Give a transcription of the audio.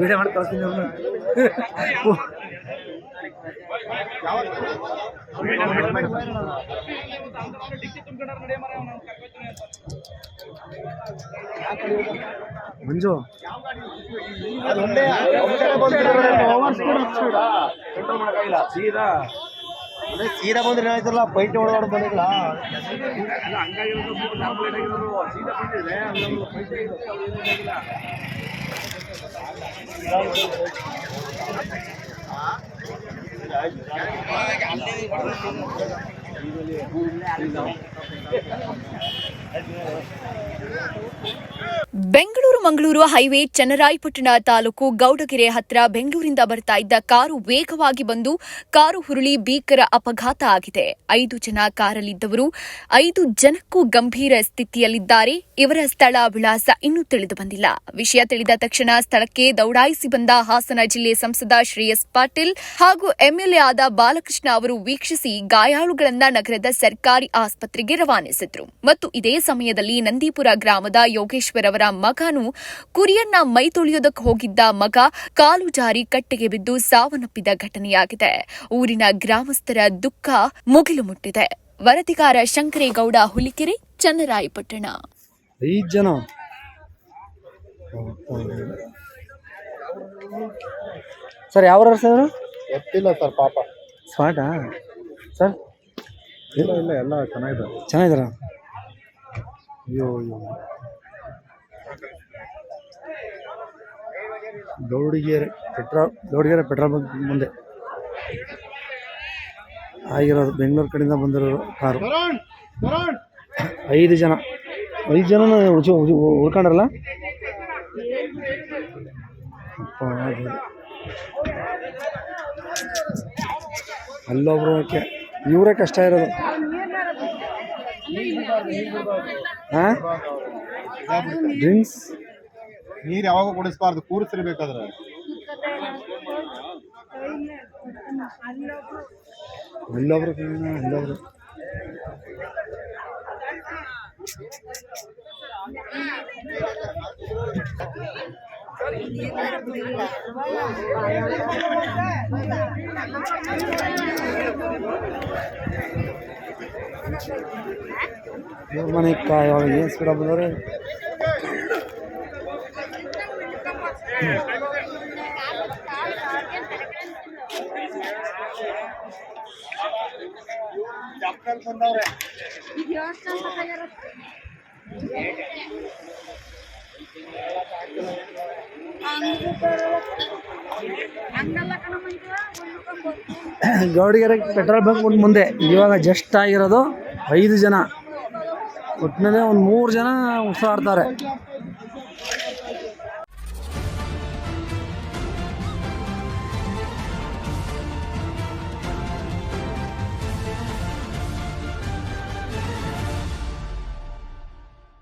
Video ಮಾಡಿ ಕಳಿಸ್ತೀನಿ ಮಂಜು ಸೀದಾ ಬಂದ್ರೆ ಏನಾಯ್ತಲ್ಲ ಪೈಂಟ್ ಹೊಡೆದಾಡು ಬಂದಿಲ್ಲ ಬೆಂಗಳೂರು ಮಂಗಳೂರು ಹೈವೇ ಚನ್ನರಾಯಪಟ್ಟಣ ತಾಲೂಕು ಗೌಡಗೆರೆ ಹತ್ರ ಬೆಂಗಳೂರಿಂದ ಬರ್ತಾ ಇದ್ದ ಕಾರು ವೇಗವಾಗಿ ಬಂದು ಕಾರು ಹುರುಳಿ ಭೀಕರ ಅಪಘಾತ ಆಗಿದೆ. 5 ಜನ ಕಾರಲ್ಲಿದ್ದವರು 5 ಜನಕ್ಕೂ ಗಂಭೀರ ಸ್ಥಿತಿಯಲ್ಲಿದ್ದಾರೆ. ಇವರ ಸ್ಥಳ ವಿಳಾಸ ಇನ್ನೂ ತಿಳಿದು ಬಂದಿಲ್ಲ. ವಿಷಯ ತಿಳಿದ ತಕ್ಷಣ ಸ್ಥಳಕ್ಕೆ ದೌಡಾಯಿಸಿ ಬಂದ ಹಾಸನ ಜಿಲ್ಲೆ ಸಂಸದ ಶ್ರೇಯಸ್ ಪಾಟೀಲ್ ಹಾಗೂ ಎಂಎಲ್ಎ ಆದ ಬಾಲಕೃಷ್ಣ ಅವರು ವೀಕ್ಷಿಸಿ ಗಾಯಾಳುಗಳನ್ನ ನಗರದ ಸರ್ಕಾರಿ ಆಸ್ಪತ್ರೆಗೆ ರವಾನಿಸಿದ್ರು. ಮತ್ತು ಇದೇ ಸಮಯದಲ್ಲಿ ನಂದೀಪುರ ಗ್ರಾಮದ ಯೋಗೇಶ್ವರ್ ಅವರ ಮಗನು ಕುರಿಯನ್ನ ಮೈ ತೊಳೆಯೋದಕ್ಕೆ ಹೋಗಿದ್ದ ಮಗ ಕಾಲು ಜಾರಿ ಕಟ್ಟೆಗೆ ಬಿದ್ದು ಸಾವನ್ನಪ್ಪಿದ ಘಟನೆಯಾಗಿದೆ. ಊರಿನ ಗ್ರಾಮಸ್ಥರ ದುಃಖ ಮುಗಿಲು ಮುಟ್ಟಿದೆ. ವರದಿಗಾರ ಶಂಕರೇಗೌಡ ಹುಲಿಕೆರೆ, ಚನ್ನರಾಯಪಟ್ಟಣ. 5 ಜನ ಸರ್ ಯಾವ ಸರ್ ಗೊತ್ತಿಲ್ಲ ಸರ್ ಪಾಪ ಸ್ಪಾಟಾ ಸರ್ ಇಲ್ಲ ಎಲ್ಲ ಚೆನ್ನಾಗಿದ್ದಾರ ಅಯ್ಯೋ ಗೌಡಿಗೆರೆ ಪೆಟ್ರೋಲ್ ಬಂಕ್ ಮುಂದೆ ಆಗಿರೋದು. ಬೆಂಗಳೂರು ಕಡೆಯಿಂದ ಬಂದಿರೋರು ಕಾರು. 5 ಜನ ಉಳ್ಕೊಂಡ್ರಲ್ಲ. ಅಲ್ಲೊಬ್ರು ಇವರೇ ಕಷ್ಟ ಇರೋದು. ಡ್ರಿಂಕ್ಸ್ ನೀರು ಯಾವಾಗ ಕುಡಿಸ್ಬಾರ್ದು, ಕೂರಿಸಿರ್ಬೇಕಾದ್ರೆ. ಅಲ್ಲೊಬ್ರು ಮನೆ ಇವಾಗ ಏನು ಸ್ಪೀಡ ಬಂದವ್ರೆ. ಗೌಡಿಗೆರೆ ಪೆಟ್ರೋಲ್ ಬಂಕ್ ಮುಂದೆ ಇವಾಗ ಜಸ್ಟ್ ಆಗಿರೋದು 5 ಜನ. ಒಟ್ಟಿನಲ್ಲಿ ಒಂದು 3 ಜನ ಉಸಿರಾಡ್ತಾರೆ.